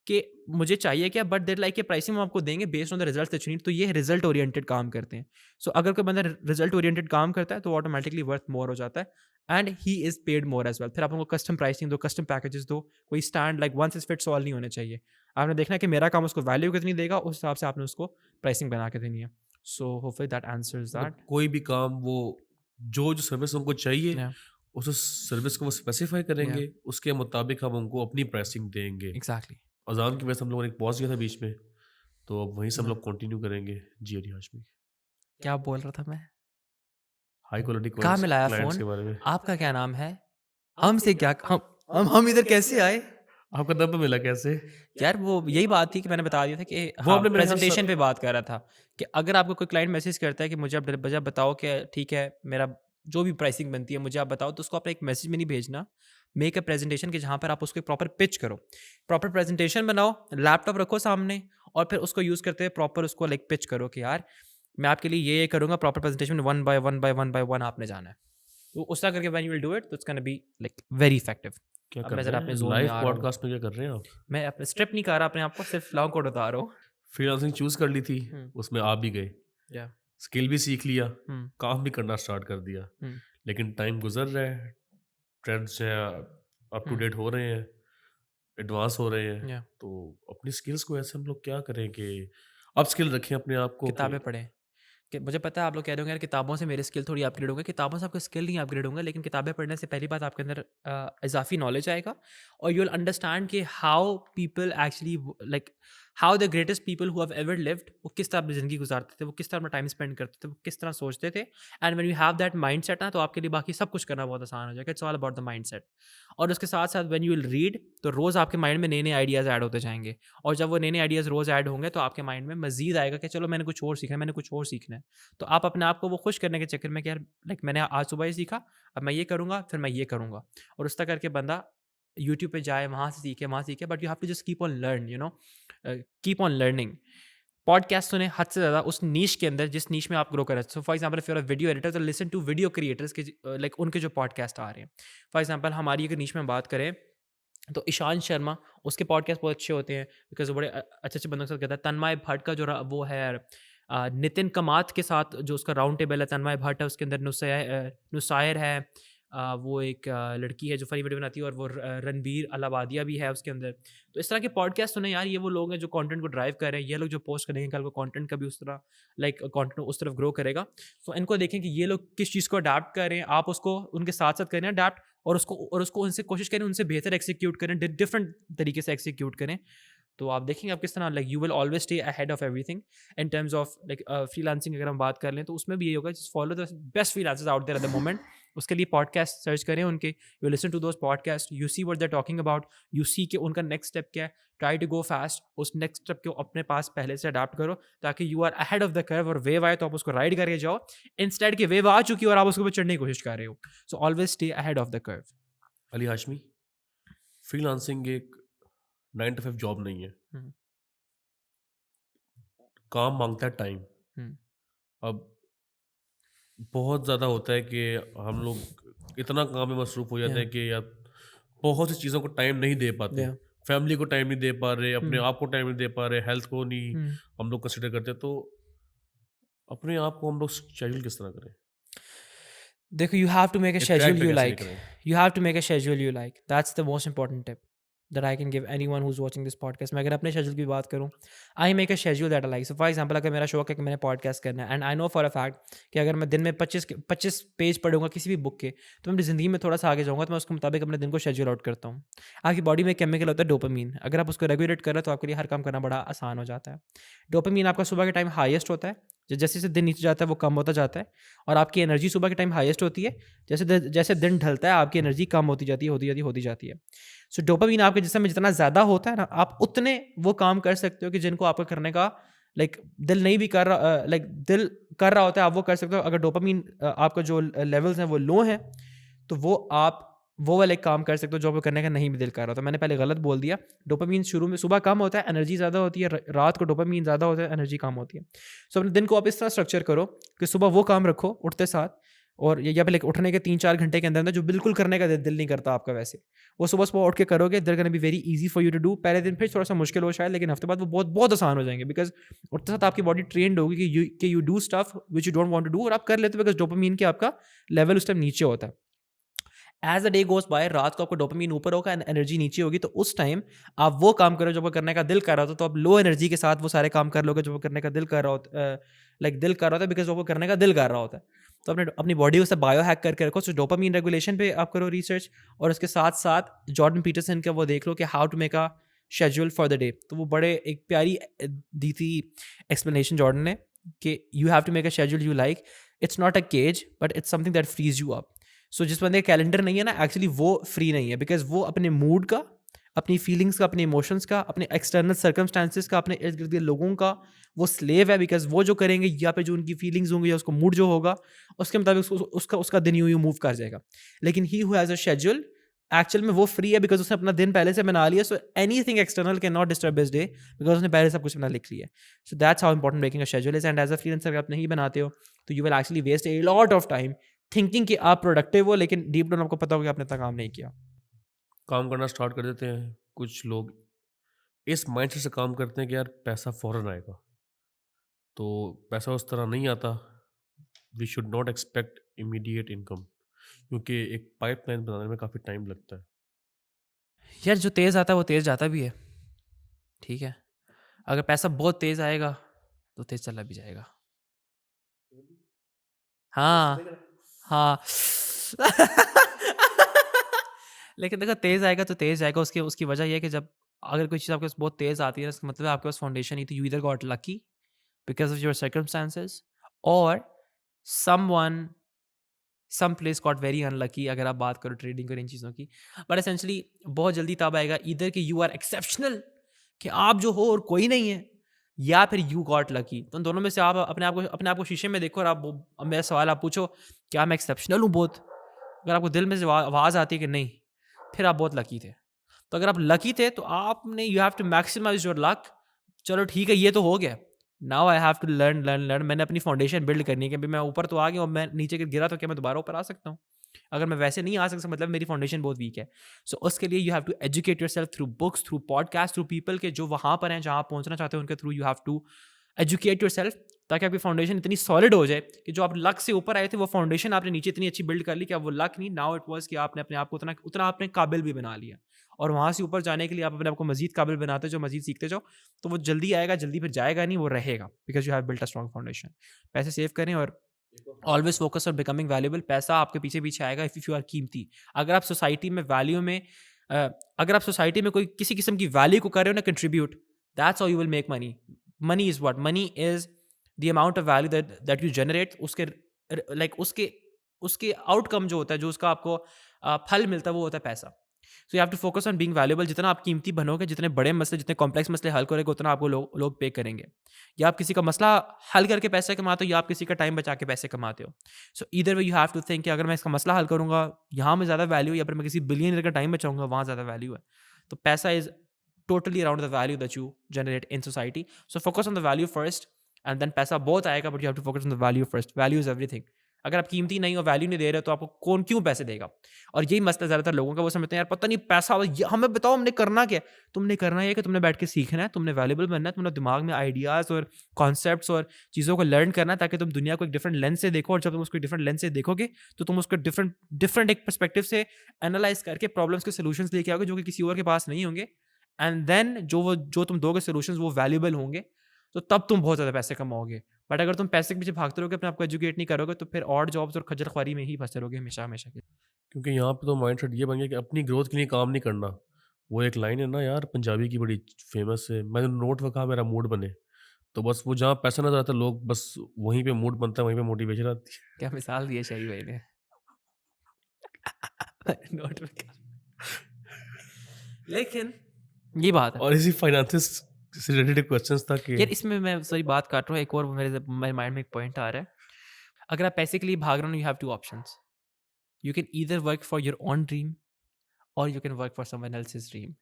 कि मुझे चाहिए क्या, बट देर लाइक प्राइसिंग हम आपको देंगे based on the result that you need. तो ये रिजल्ट ओरिएंटेड काम करते हैं। सो अगर कोई बंदा रिजल्ट ओरिएंटेड काम करता है तो ऑटोमेटिकली वर्थ मोर हो जाता है, and he is paid more as well. फिर आप उनको कस्टम प्राइसिंग दो, कस्टम पैकेजेस दो, कोई stand like one size fits all नहीं होने चाहिए। आपने देखना है कि मेरा काम उसको वैल्यू कितनी देगा, उस हिसाब से आपने उसको प्राइसिंग बना के देनी है। सो होपफुली दैट आंसर्स मतलब दैट। कोई भी काम वो जो सर्विस उनको चाहिए, या उस सर्विस को वो स्पेसिफाई या करेंगे, उसके मुताबिक हम उनको अपनी प्राइसिंग देंगे। एग्जैक्टली। अज़ान की वजह से हम लोगों ने एक पॉज़ किया था बीच में, तो अब वहीं से हम लोग कंटिन्यू करेंगे। जी, अली हाशमी। क्या बोल रहा था मैं? हाई क्वालिटी कहाँ मिलाया क्लाइंट्स फ़ोन? के बारे में। आपका क्या नाम है? हमसे क्या हम इधर कैसे आए? आपका नंबर मिला कैसे? यार वो यही बात थी कि मैंने बता दिया था कि वो हाँ, आपने मेरे ख्याल से प्रेज़ेंटेशन पे बात कर रहा था कि अगर आपको कोई क्लाइंट मैसेज करता है कि मुझे अब बताओ कि ठीक है, मेरा जो भी प्राइसिंग बनती है मुझे आप बताओ, तो उसको आप एक मैसेज में नहीं भेजना, मेक अ प्रेजेंटेशन के जहाँ पर आप उसको एक प्रॉपर पिच करो, प्रॉपर प्रेजेंटेशन बनाओ, लैपटॉप रखो सामने और फिर उसको यूज़ करते हुए प्रॉपर उसको लाइक पिच करो कि यार मैं आपके लिए ये करूँगा, proper presentation one by one by one by one आपने जाना है। तो उस तरह करके when you will do it तो it's gonna be like very effective. क्या अब कर मैं रहे ज़रा अपने हैं? ज़ोन में लाइव आ रहा हूँ। पॉडकास्ट में क्या कर रहे हैं आप? मैं अपने स्ट्रिप नहीं कर रहा अपने आप को, सिर्फ लॉन्ग कोट बता रहा हूँ। फ्रीलांसिंग चूज़ कर ली थी, हुँ, उसमें आ भी गए, या स्किल भी सीख लिया, हुँ, काम भी करना स्टार्ट कर दिया। हुँ, लेकिन टाइम गुज़र रहा है, ट्रेंड्स जो हैं अप टू हुँ, डेट हो रहे हैं, एडवांस हो रहे हैं। या तो अपनी स्किल्स को ऐसे हम लोग क्या करें कि अपस्किल रखें अपने आप को कि किताबें पढ़ें। कि मुझे पता है आप लोग कह रहे होंगे यार किताबों से मेरे स्किल थोड़ी अपग्रेड होंगे, किताबों से आपका स्किल नहीं अपग्रेड होंगे, लेकिन किताबें पढ़ने से पहली बात आपके अंदर इजाफी नॉलेज आएगा और यू विल अंडरस्टैंड कि how people actually like how the greatest people who have ever lived वो किस तरह अपनी ज़िंदगी गुजारते थे, वो किस तरह अपना टाइम स्पेंड करते थे, वो किस तरह सोचते थे। And when you have that mind set ना तो आपके लिए बाकी सब कुछ करना बहुत आसान हो जाएगा। It's all about the mind set. और उसके साथ साथ व्हेन यू विल रीड तो रोज़ आपके माइंड में नए नए आइडियाज़ ऐड होते जाएंगे और जब वो नए नए आइडियाज़ रोज़ ऐड होंगे तो आपके माइंड में मजीद आएगा कि चलो मैंने कुछ और सीखना है, मैंने कुछ और सीखना है। तो आप अपने आप को वो खुश करने के चक्कर में कि यार लाइक मैंने आज सुबह ही सीखा, अब मैं ये करूँगा, फिर मैं ये करूँगा और उस तरह करके बंदा यूट्यूब पे जाए, वहाँ सीखे but you have to just keep on learn you know keep on learning. Podcast सुने हद से ज़्यादा उस नीश के अंदर जिस नीश में आप ग्रो कर रहे हैं। So for example if you are a video editor तो लिसन टू वीडियो क्रिएटर्स के लाइक उनके जो पॉडकास्ट आ रहे हैं। फॉर एग्जांपल हमारी अगर नीश में बात करें तो ईशांत शर्मा, उसके पॉडकास्ट बहुत अच्छे होते हैं बिकॉज़ वो बड़े अच्छे-अच्छे बंदों के साथ करता है। तन्मय भट्ट का जो वो है नितिन कामात के साथ जो उसका राउंड टेबल है, तन्मय भट्ट है, उसके अंदर नुसैर है। वो एक लड़की है जो फ़नी वीडियो बनाती है और वो रणबीर अलाहाबादिया भी है उसके अंदर। तो इस तरह के पॉडकास्ट सुने यार, ये वो लोग हैं जो कंटेंट को ड्राइव कर रहे हैं। ये लोग जो पोस्ट करेंगे कल को कंटेंट का भी उस तरह लाइक कंटेंट उस तरफ ग्रो करेगा। तो इनको देखें कि ये लोग किस चीज़ को अडैप्ट कर रहे हैं, आप उसको उनके साथ-साथ करें अडैप्ट और उसको उनसे कोशिश करें उनसे बेहतर एक्जीक्यूट करें, डिफरेंट तरीके से एक्जीक्यूट करें। तो आप देखेंगे आप किस तरह like you will always stay ahead of everything in terms of like freelancing. अगर हम बात कर लें तो उसमें भी यही होगा, just follow the best freelancers out there at the moment. उसके लिए पॉडकास्ट सर्च करें उनके, you listen to those podcasts, you see what they are talking about, you see कि उनका नेक्स्ट स्टेप क्या है, ट्राई टू गो फास्ट, उस next step को अपने पास पहले से अडाप्ट करो ताकि you are ahead of the curve और वेव आए तो आप उसको राइड करके जाओ, इंस्टेड की वेव आ चुकी है और आप उसके ऊपर चढ़ने की कोशिश कर रहे हो। So always stay ahead of the curve. Ali Hashmi, freelancing एक 9 टू 5 जॉब नहीं है। हम्म, काम माँगता है टाइम। हम्म, अब बहुत ज़्यादा होता है कि हम लोग इतना काम में मसरूफ़ हो जाते yeah, हैं कि यार बहुत सी चीज़ों को टाइम नहीं दे पाते। yeah, फैमिली को टाइम नहीं दे पा रहे, अपने हम्म, आप को टाइम नहीं दे पा रहे, हेल्थ को नहीं हम्म। हम लोग कंसिडर करते। तो अपने आप को हम लोग शेड्यूल किस तरह करें? देखो, you have to make a एक ट्रैक schedule पे you कैसे like. लेकर आएँ? You have to make a schedule you like. That's the most important tip that I can give anyone who's watching this podcast. मैं अगर अपने schedule की बात करूँ, I make a schedule that I like. So for example, अगर मेरा शौक है कि मैंने podcast करना है and I know for a fact कि अगर मैं दिन में 25 पेज पढ़ूंगा किसी भी बुक के तो मैं अपनी ज़िंदगी में थोड़ा सा आगे जाऊँगा, तो मैं उसके मुताबिक अपने दिन को शेड्यूल आउट करता हूँ। आपकी बॉडी में केमिकल होता है डोपामीन, अगर आप उसको रेगुलेट कर रहे हो तो आपके लिए हर काम करना बड़ा आसान हो जाता है। डोपामीन आपका सुबह के टाइम हाईएस्ट होता है, जैसे जैसे दिन नीचे जाता है वो कम होता जाता है और आपकी एनर्जी सुबह के टाइम हाईएस्ट होती है। जैसे दिन ढलता है आपकी एनर्जी कम होती जाती है, होती जाती है। सो डोपामीन आपके जिस्म में जितना ज़्यादा होता है ना, आप उतने वो काम कर सकते हो कि जिनको आपको करने का लाइक दिल नहीं भी कर रहा, लाइक दिल कर रहा होता है, आप वो कर सकते हो। अगर डोपामीन आपका जो लेवल्स हैं वो लो हैं तो आप वो वाले काम कर सकते हो जो आपको करने का नहीं भी दिल कर रहा। तो मैंने पहले गलत बोल दिया। डोपामीन शुरू में सुबह कम होता है, एनर्जी ज़्यादा होती है, रात को डोपामीन ज़्यादा होता है, एनर्जी कम होती है। सो अपने दिन को आप इस तरह स्ट्रक्चर करो कि सुबह वो काम रखो उठते साथ और या फिर उठने के 3-4 घंटे के अंदर अंदर जो बिल्कुल करने का दिल नहीं करता आपका, वैसे वो सुबह सुबह उठ के करोगे, they're gonna be very easy for you to do. पहले दिन फिर थोड़ा सा मुश्किल हो शायद, लेकिन हफ्ते बाद वो बहुत बहुत आसान हो जाएंगे बिकॉज उठते साथ आपकी बॉडी ट्रेंड होगी कि you do stuff which you don't want to do और आप कर लेते हो बिकॉज डोपामीन के आपका लेवल उस टाइम नीचे होता है। As the day goes by, रात को आपको डोपामीन ऊपर होगा एंड एनर्जी नीचे होगी, तो उस टाइम आप वो काम करो जो आपको करने का दिल कर रहा होता, तो आप लो एनर्जी के साथ वो सारे काम कर लोगे जो आपको करने का दिल कर रहा होता, लाइक दिल कर रहा होता है बिकॉज वो करने का दिल कर रहा होता है। तो अपने अपनी बॉडी को सब बायो हैक करके रखो। सो डोपामीन रेगुलेशन पे आप करो रिसर्च और उसके साथ साथ जॉर्डन पीटरसन का वो देख लो कि how to make a schedule for the day. तो वो बड़े एक प्यारी दी थी एक्सप्लेनेशन जॉर्डन ने कि you have to make a schedule you like. It's not a cage but it's something that frees you up. So जिस बंदे का कैलेंडर नहीं है ना, एक्चुअली वो फ्री नहीं है बिकॉज वो अपने मूड का अपनी फीलिंग्स का, अपने इमोशंस का, अपने एक्सटर्नल सर्कमस्टांसेस का, अपने इर्द गिर्द के लोगों का वो स्लेव है, बिकॉज वो जो करेंगे या पे जो उनकी फीलिंग्स होंगी या उसको मूड जो होगा उसके मुताबिक उसका उसका दिन यूं मूव कर जाएगा। लेकिन he who has a schedule actual में वो फ्री है, बिकॉज उसने अपना दिन पहले से बना लिया। So anything external can not disturb his day, because उसने पहले सब कुछ अपना लिख लिया। So that's how important making a schedule is. And as a freelancer अगर आप नहीं बनाते हो तो you will actually waste a lot of time thinking कि आप प्रोडक्टिव हो, लेकिन डीप डाउन आपको पता होगा कि आपने इतना काम नहीं किया। काम करना स्टार्ट कर देते हैं, कुछ लोग इस माइंडसेट से काम करते हैं कि यार पैसा फ़ौरन आएगा, तो पैसा उस तरह नहीं आता। We should not expect immediate income, क्योंकि एक पाइपलाइन बनाने में काफ़ी टाइम लगता है। यार जो तेज़ आता है वो तेज़ जाता भी है, ठीक है? अगर पैसा बहुत तेज़ आएगा तो तेज़ चला भी जाएगा। हाँ, हाँ। लेकिन देखो तेज़ आएगा तो तेज़ जाएगा, उसकी उसकी वजह ये है कि जब अगर कोई चीज़ आपके पास बहुत तेज़ आती है, इसका मतलब है आपके पास फाउंडेशन नहीं थी। You either got lucky because of your circumstances, और someone some place got very unlucky, अगर आप बात करो ट्रेडिंग और इन चीज़ों की। बट एसेंशियली बहुत जल्दी तब आएगा ईदर कि यू आर एक्सेप्शनल, कि आप जो हो और कोई नहीं है, या फिर यू गॉट लकी। तो उन दोनों में से आप अपने आप को शीशे में देखो और आप अब मेरा सवाल आप पूछो, क्या मैं एक्सेप्शनल हूँ बहुत? अगर आपको दिल में से आवाज़ आती है कि नहीं, फिर आप बहुत लकी थे। तो अगर आप लकी थे तो आपने you have to maximise your luck. चलो ठीक है, ये तो हो गया। Now I have to learn learn learn. मैंने अपनी फाउंडेशन बिल्ड करनी है कि अभी मैं ऊपर तो आ गया और मैं नीचे गिरा तो क्या मैं दोबारा ऊपर आ सकता हूँ? अगर मैं वैसे नहीं आ सकता मतलब मेरी फाउंडेशन बहुत वीक है। सो उसके लिए you have to educate yourself through books, through podcast, through people के जो वहाँ पर हैं जहाँ आप पहुँचना चाहते हो, उनके through you have to educate yourself, ताकि आपकी फाउंडेशन इतनी सॉलिड हो जाए कि जो आप लक से ऊपर आए थे वो फाउंडेशन आपने नीचे इतनी अच्छी बिल्ड कर ली कि अब वो लक नहीं, नाउ इट वाज़ कि आपने अपने आप को उतना उतना आपने काबिल भी बना लिया। और वहाँ से ऊपर जाने के लिए आप अपने आप को मज़ीद काबिल बनाते जाओ, मज़ीद सीखते जाओ, तो वो जल्दी आएगा, जल्दी फिर जाएगा नहीं, वो रहेगा, because you have built a strong foundation. पैसे सेव करें और always focus on becoming valuable. पैसा आपके पीछे-पीछे आएगा इफ यू आर कीमती। अगर आप सोसाइटी में वैल्यू में अ, अगर आप सोसाइटी में कोई किसी किस्म की वैल्यू को कर रहे हो ना contribute, that's how you will make money. Money is what? Money is the amount of value that that you generate, उसके लाइक उसके उसके आउटकम जो होता है, जो उसका आपको फल मिलता है, वो होता है पैसा। So you have to focus on being valuable. जितना आप कीमती बनोगे, जितने बड़े मसले, जितने कॉम्प्लेक्स मसले हल करोगे, उतना आपको लोग पे करेंगे। या आप किसी का मसला हल करके पैसे कमाते हो, या आप किसी का टाइम बचा के पैसे कमाते हो। So either way you have to think कि अगर मैं इसका मसला हल करूँगा, यहाँ में ज़्यादा वैल्यू, या फिर मैं किसी बिलियनियर का टाइम बचाऊँगा, वहाँ ज़्यादा वैल्यू है। तो पैसा is totally around the value that you generate in society. So focus on the value first, and then पैसा बहुत आएगा, but you have to focus on the value first. Value is everything. अगर आप कीमती नहीं हो, वैल्यू नहीं दे रहे हो, तो आपको कौन क्यों पैसे देगा? और यही मसला ज़्यादातर लोगों का। वो समझते हैं यार पता नहीं पैसा हमें बताओ हमने करना क्या है? तुमने करना ये है कि तुमने बैठ के सीखना है, तुमने वैल्यूएबल बनना है, तुमने दिमाग में आइडियाज़ और कॉन्सेप्ट्स और चीज़ों को लर्न करना है, ताकि तुम दुनिया को एक डिफरेंट लेंस से देखो, और जब तुम उसको एक डिफरेंट लेंस से देखोगे तो तुम उसको डिफरेंट डिफरेंट एक पर्सपेक्टिव से एनालाइज करके प्रॉब्लम्स के सॉल्यूशंस लेके आओगे, जो कि किसी और के पास नहीं होंगे। एंड देन जो तुम दोगे सॉल्यूशंस वो वैल्यूएबल होंगे, तो तब तुम बहुत ज़्यादा पैसे कमाओगे। बट अगर तुम पैसे के पीछे भागते रहोगे, अपने आप को एजुकेट नहीं करोगे, तो फिर ऑड जॉब्स और खज्जल ख्वारी में ही फंसे रहोगे हमेशा हमेशा के लिए। क्योंकि यहाँ पे तो माइंडसेट ये बन गया कि अपनी ग्रोथ के लिए काम नहीं करना। वो एक लाइन है ना यार, पंजाबी की बड़ी फेमस है, मैंने नोट में कहा मेरा मूड बने। तो बस वो जहाँ पैसा नज़र आता है, लोग बस वहीं पे मूड बनता है, वहीं पे मोटिवेशन आती है। क्या मिसाल दी है शाही भाई ने। नोट में क्या? लेकिन ये बात है और इसी फाइनेंसिस से रिलेटेड क्वेश्चंस था कि यार, इसमें मैं सॉरी बात काट रहा हूँ, एक और मेरे माइंड में एक पॉइंट आ रहा है। अगर आप पैसे के लिए भाग रहे हो, you have two options. You can either work for your own dream, और you can work for someone else's dream.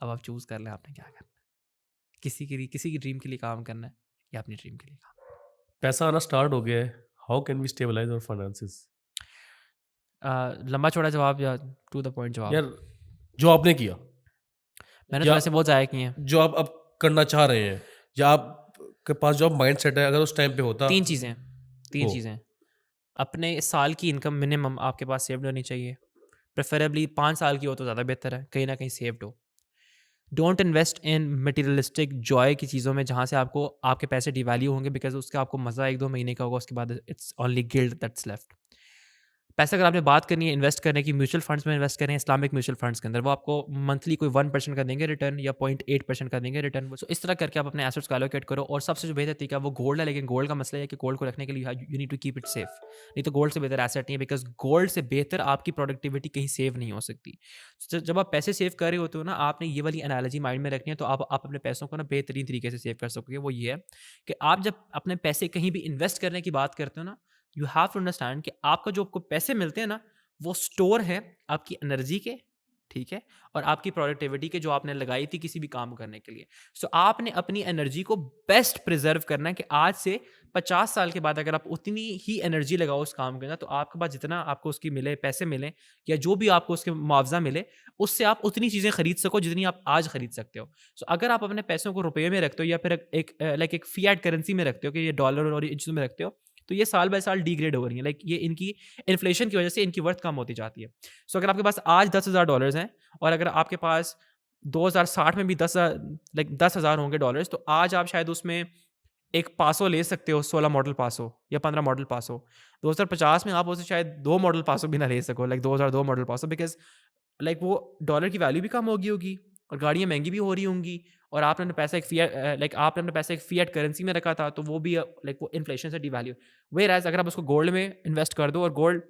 अब आप चूज कर लें आपने क्या करना है। किसी की ड्रीम के लिए काम करना है, या अपनी ड्रीम के लिए काम। पैसा आना स्टार्ट हो गया है, how can we stabilise our finances? लंबा चौड़ा जवाब या टू द पॉइंट जवाब? यार, जो आपने किया मैंने तो या वैसे बहुत ज़ाया किए हैं। जो आप अब करना चाह रहे हैं, या आपके पास जो माइंडसेट है, अगर उस टाइम पे होता तीन चीज़ें तीन हो। चीज़ें अपने साल की इनकम मिनिमम आपके पास सेव्ड होनी चाहिए। प्रेफरेबली 5 साल की हो तो ज़्यादा बेहतर है, कहीं ना कहीं सेव्ड हो। Don't invest in materialistic Joy की चीज़ों में, जहाँ से आपको आपके पैसे डिवैल्यू होंगे, बिकॉज उसका आपको मज़ा 1-2 महीने का होगा, उसके बाद it's only guilt that's left. पैसा अगर आपने बात करनी है इन्वेस्ट करने की, म्यूचुअल फंड्स में इन्वेस्ट करें, इस्लामिक म्यूचुअल फंड्स के अंदर, वो आपको मंथली कोई 1% का देंगे रिटर्न या 0.8% का देंगे रिटर्न। सो इस तरह करके आप अपने एसेट्स को एलोकेट करो। और सबसे जो बेहतर तरीका है वो गोल्ड है, लेकिन गोल्ड का मसला है कि गोल्ड को रखने के लिए you need to keep it safe. नहीं तो गोल्ड से बेहतर एसेट नहीं है, बिकॉज गोल्ड से बेहतर आपकी प्रोडक्टिविटी कहीं सेव नहीं हो सकती। जब आप पैसे सेव कर रहे होते हो ना, आपने ये वाली एनालॉजी माइंड में रखनी है, तो आप अपने पैसों को ना बेहतरीन तरीके से सेव कर सकोगे। वो ये है कि आप जब अपने पैसे कहीं भी इन्वेस्ट करने की बात करते हो ना, यू हैव टू अंडरस्टैंड कि आपका जो आपको पैसे मिलते हैं ना, वो स्टोर है आपकी एनर्जी के, ठीक है, और आपकी प्रोडक्टिविटी के, जो आपने लगाई थी किसी भी काम करने के लिए। सो आपने अपनी एनर्जी को बेस्ट प्रिजर्व करना है कि आज से 50 साल के बाद अगर आप उतनी ही एनर्जी लगाओ उस काम के अंदर, तो आपके पास जितना आपको उसकी मिले, पैसे मिले या जो भी आपको उसके मुआवजा मिले, उससे आप उतनी चीज़ें खरीद सको जितनी आप आज खरीद सकते हो। सो अगर आप अपने पैसों को रुपये में रखते हो या फिर एक फिएट करेंसी में रखते हो कि ये डॉलर और इन चीज़ों में रखते हो, तो ये साल बाय साल डिग्रेड हो रही है। लाइक ये इनकी इन्फ्लेशन की वजह से इनकी वर्थ कम होती जाती है। सो अगर आपके पास आज $10,000 हैं और अगर आपके पास 2060 में भी 10,000 होंगे डॉलर्स, तो आज आप शायद उसमें एक पासो ले सकते हो, 16 मॉडल पासो या 15 मॉडल पासो। 2050 में आप उससे शायद 2 मॉडल पासो भी ना ले सको, लाइक 2002 मॉडल पासो, बिकॉज़ लाइक वो डॉलर की वैल्यू भी कम हो गई होगी और गाड़ियाँ महँगी भी हो रही होंगी, और आपने अपना पैसा आपने अपना पैसा एक फ़िएट करेंसी में रखा था, तो वो भी लाइक वो इन्फ्लेशन से डिवैल्यू। व्हेयरएज़ अगर आप उसको गोल्ड में इन्वेस्ट कर दो, और गोल्ड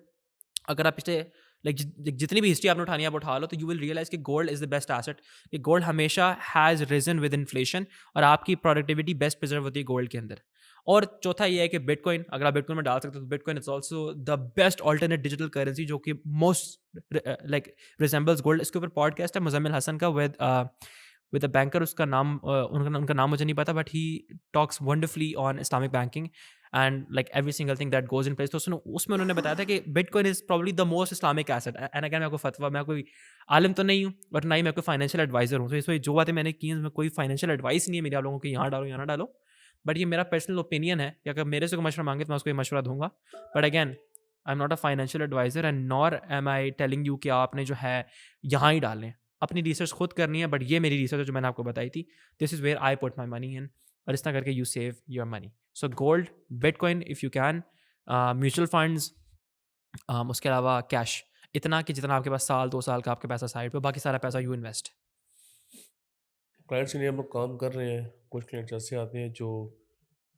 अगर आप पिछले जितनी भी हिस्ट्री आपने उठानी है आप उठा लो, तो यू विल रियलाइज़ कि gold is the best asset. कि गोल्ड हमेशा हैज़ रिज़न विद इन्फ्लेशन, और आपकी प्रोडक्टिविटी बेस्ट प्रिज़र्व होती है गोल्ड के अंदर। और चौथा ये है कि बिटकॉइन, अगर आप बिटकॉइन में डाल सकते हो, तो bitcoin is also the best alternate digital currency, जो कि मोस्ट लाइक रिजेंबल्स गोल्ड। इसके ऊपर पॉडकास्ट है मुज़म्मिल हसन का विद अ बैंकर, उसका नाम उनका नाम मुझे नहीं पता, but he talks wonderfully on Islamic banking and like every single thing that goes in place. तो उसमें उन्होंने बताया था कि bitcoin is probably the most Islamic asset. And again, मैं कोई फतवा, मैं कोई आलिम तो नहीं हूँ, बट ना ही मैं कोई फाइनेंशियल एडवाइजर हूँ। तो इसमें जो बातें मैंने की, उसमें कोई फाइनेंशियल एडवाइस नहीं है मेरे आप लोगों को, यहाँ डालो यहाँ ना डालो, बट ये मेरा पर्सनल ओपिनियन है कि अगर मेरे से कोई मशवरा मांगे तो मैं उसको ये मशवरा दूंगा। But again, I am not a financial adviser, and nor am I telling you कि आपने जो है यहाँ ही डालें। अपनी रिसर्च खुद करनी है, बट ये मेरी रिसर्च है जो मैंने आपको बताई थी। This is where I put my money in, और इस तरह करके you save your money. So gold, bitcoin if you can, mutual funds, उसके अलावा कैश, इतना कि जितना आपके पास साल 2 साल का आपके पैसा साइड पे, बाकी सारा पैसा यू इन्वेस्ट। क्लाइंट्स के लिए हम लोग काम कर रहे हैं, कुछ क्लाइंट्स ऐसे आते हैं जो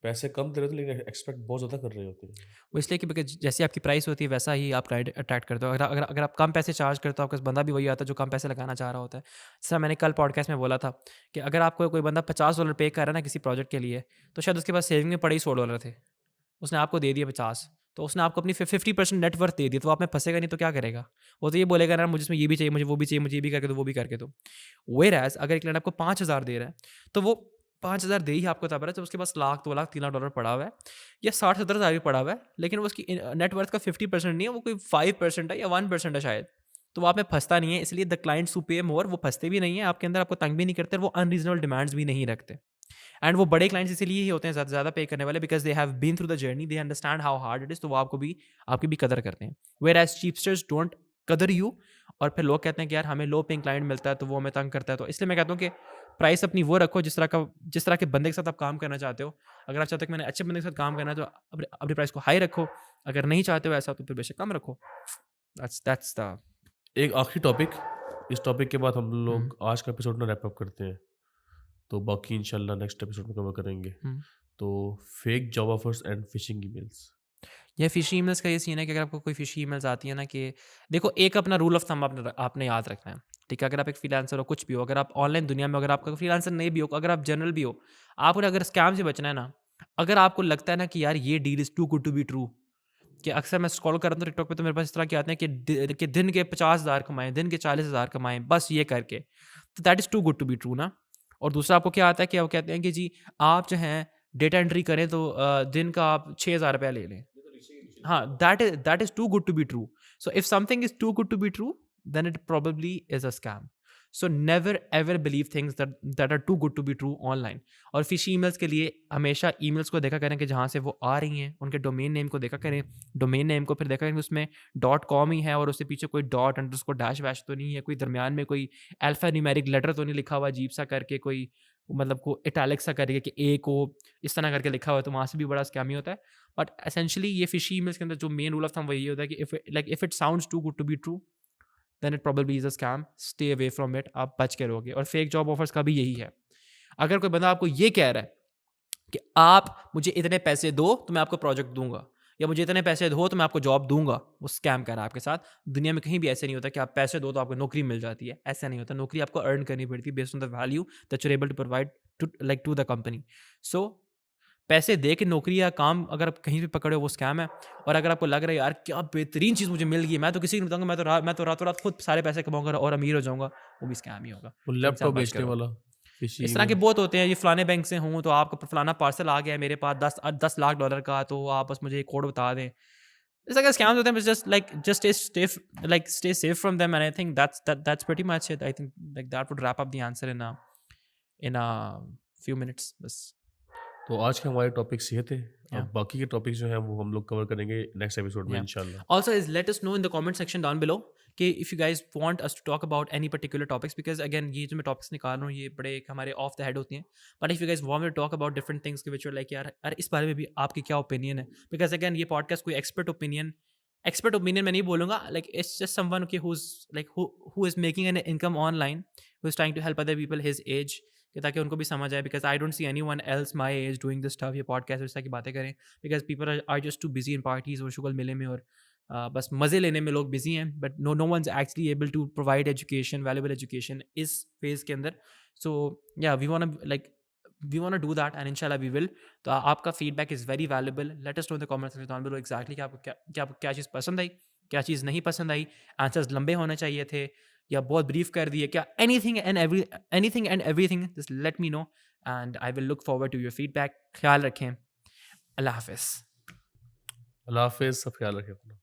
पैसे कम दे रहे थे लेकिन एक्सपेक्ट बहुत ज़्यादा कर रहे होते हैं। वो इसलिए कि बिकॉज़ जैसी आपकी प्राइस होती है वैसा ही आप क्लाइंट अट्रैक्ट करते हो। अगर आप कम पैसे चार्ज करते हो, आपके पास बंदा भी वही आता है जो कम पैसे लगाना चाह रहा होता है। जैसा मैंने कल पॉडकास्ट में बोला था कि अगर आपको कोई बंदा $50 पे कर रहा है ना किसी प्रोजेक्ट के लिए, तो शायद उसके पास सेविंग में पड़े ही $100 थे। उसने आपको दे दिए 50, तो उसने आपको अपनी 50% नेट वर्थ दे दी, तो आप में फँसेगा नहीं तो क्या करेगा? वो तो ये बोलेगा ना, मुझे इसमें ये भी चाहिए, मुझे वो भी चाहिए, मुझे ये भी करके दो, वो भी करके दो। व्हेयरएज़ अगर एक क्लाइंट आपको 5,000 दे रहा है, तो वो 5,000 दे ही आपको तब रहा है जब उसके पास लाख, 2 लाख, 3 लाख डॉलर पड़ा हुआ है, या 60-70,000 भी पड़ा हुआ है, लेकिन वो उसकी नेट वर्थ का 50% नहीं है, वो कोई 5% है या 1% है शायद। तो वो आप में फँसता नहीं है, इसलिए द क्लाइंट्स हू पे मोर, वो फँसते भी नहीं है आपके अंदर, आपको तंग भी नहीं करते, और वो अनरीज़नेबल डिमांड्स भी नहीं रखते। एंड वो बड़े क्लाइंट्स इसीलिए ही होते हैं ज़्यादा ज़्यादा पे करने वाले, because they have been through the journey, they understand how hard it is, तो वो आपको भी आपकी भी कदर करते हैं। वेयर एज़ चीपस्टर्स डोंट कदर यू, और फिर लोग कहते हैं कि यार हमें लो पेइंग क्लाइंट मिलता है तो वो हमें तंग करता है। तो इसलिए मैं कहता हूँ कि प्राइस अपनी वो रखो जिस तरह के बंदे के साथ आप काम करना चाहते हो। अगर आप चाहते हो कि मैंने अच्छे बंदे के साथ काम करना है, तो अपनी प्राइस को हाई रखो। अगर नहीं चाहते हो ऐसा, तो फिर बेशक कम रखो। दैट्स द एक आखिरी टॉपिक, इस टॉपिक के बाद हम हुँ, लोग आज का एपिसोड ना रैप अप करते हैं, तो बाकी इंशाल्लाह नेक्स्ट एपिसोड में कवर करेंगे। हुँ। तो fake job offers and fishing emails. या फ़िशी ईमेल्स का ये सीन है कि अगर आपको कोई फ़िशी ईमेल्स आती है ना, कि देखो, एक अपना रूल ऑफ़ थंब आपने याद रखना है, ठीक है? अगर आप एक फ्रीलांसर हो, कुछ भी हो, अगर आप ऑनलाइन दुनिया में, अगर आपका फ्रीलांसर नहीं भी हो, अगर आप जनरल भी हो, आपने अगर स्कैम से बचना है ना, अगर आपको लगता है ना कि यार ये deal is too good to be true, कि अक्सर मैं स्क्रॉल कर रहा हूँ टिकटॉक पे, तो मेरे पास इस तरह के आते हैं कि दिन के 50,000 कमाएँ, दिन के 40,000 कमाएँ, बस ये करके। तो that is too good to be true ना। और दूसरा आपको क्या आता है कि वो कहते हैं कि जी आप जो हैं डेटा एंट्री करें तो दिन का आप ₹6,000 ले लें। हाँ, that is too good to be true. So if something is too good to be true, then it probably is a scam. So never ever believe things that are too good to be true online. और fish emails के लिए हमेशा emails को देखा करें कि जहाँ से वो आ रही हैं, उनके डोमेन नेम को देखा करें। डोमेन नेम को फिर देखा करें कि उसमें .com ही है, और उससे पीछे कोई डॉट अंडरस्कोर डैश वैश तो नहीं है, कोई दरमियान में कोई अल्फा न्यूमेरिक लेटर तो नहीं लिखा हुआ अजीब सा करके, कोई मतलब को इटैलिक सा करके कि ए को इस तरह करके लिखा हुआ है, तो वहाँ से भी बड़ा स्कैमी होता है। बट एसेंशियली ये फिशी ईमेल्स के अंदर जो मेन रूल ऑफ थंब वही होता है कि if it sounds too good to be true, then it probably is a scam, stay away from it, आप बच के रहोगे। और फेक जॉब ऑफर्स का भी यही है। अगर कोई बंदा आपको ये कह रहा है कि आप मुझे इतने पैसे दो तो मैं आपको प्रोजेक्ट दूंगा, या मुझे इतने पैसे दो तो मैं आपको जॉब दूंगा, वो स्कैम कर रहा है आपके साथ। दुनिया में कहीं भी ऐसे नहीं होता कि आप पैसे दो तो आपको नौकरी मिल जाती है, ऐसा नहीं होता। नौकरी आपको अर्न करनी पड़ती है based on the value that you able to provide to the company. So पैसे दे के नौकरी या काम अगर आप कहीं भी पकड़े हो वो स्कैम है। और अगर आपको लग रहा है यार क्या बेहतरीन चीज़ मुझे मिल गई, मैं तो किसी को नहीं बताऊंगा, मैं तो रातों रात खुद सारे पैसे कमाऊंगा और अमीर हो जाऊंगा, वो भी स्कैम ही होगा। वो तो इनसे आप लैपटॉप बच बेचने करो। वाला फिशी इस तरह के ईमेल। बहुत होते हैं, ये फलाने बैंक से हूँ तो आपका फलाना पार्सल आ गया है मेरे पास 10 लाख डॉलर का, तो आप बस मुझे एक कोड बता दें। इस तरह के स्कैम्स होते हैं, just stay safe from them, and I think that's pretty much it. I think like that would wrap up the answer in a few minutes बस। तो आज के हमारे टॉपिक्स ये थे। Yeah. अब बाकी के टॉपिक्स जो हैं वो हम लोग कवर करेंगे नेक्स्ट एपिसोड में Yeah. इंशाल्लाह। Also, is let us know in the comment section down below कि if you guys want us to talk about any particular topics, because again ये जो मैं topics निकाल रहा हूँ ये बड़े एक हमारे off the head होती हैं। But if you guys want me to talk about different things which are like यार इस बारे में भी आपकी क्या opinion है, because again ये podcast कोई expert opinion मैं नहीं बोलूँगा, like it's just someone okay who is making an income online, who is trying to help other people his age, कि ताकि उनको भी समझ आए, because I don't see anyone else my age doing this stuff, ये podcast इस तरह की बातें करें, because people are just too busy in parties और शुगल मेले में, और बस मज़े लेने में लोग बिजी हैं, but no one's actually able to provide education, valuable education इस फेज़ के अंदर। सो या we want to do that, and inshallah we will। तो आपका feedback is very valuable. Let us know in the comments down below exactly कि आपको क्या चीज़ पसंद आई, क्या चीज़ नहीं पसंद आई, आंसर्स लंबे होने चाहिए थे या बहुत ब्रीफ कर दिए क्या, anything and everything, just let me know and I will look forward to your feedback. ख्याल रखें। अल्लाह हाफिज़। अल्लाह हाफ़िज़, सब ख्याल रखें अपना।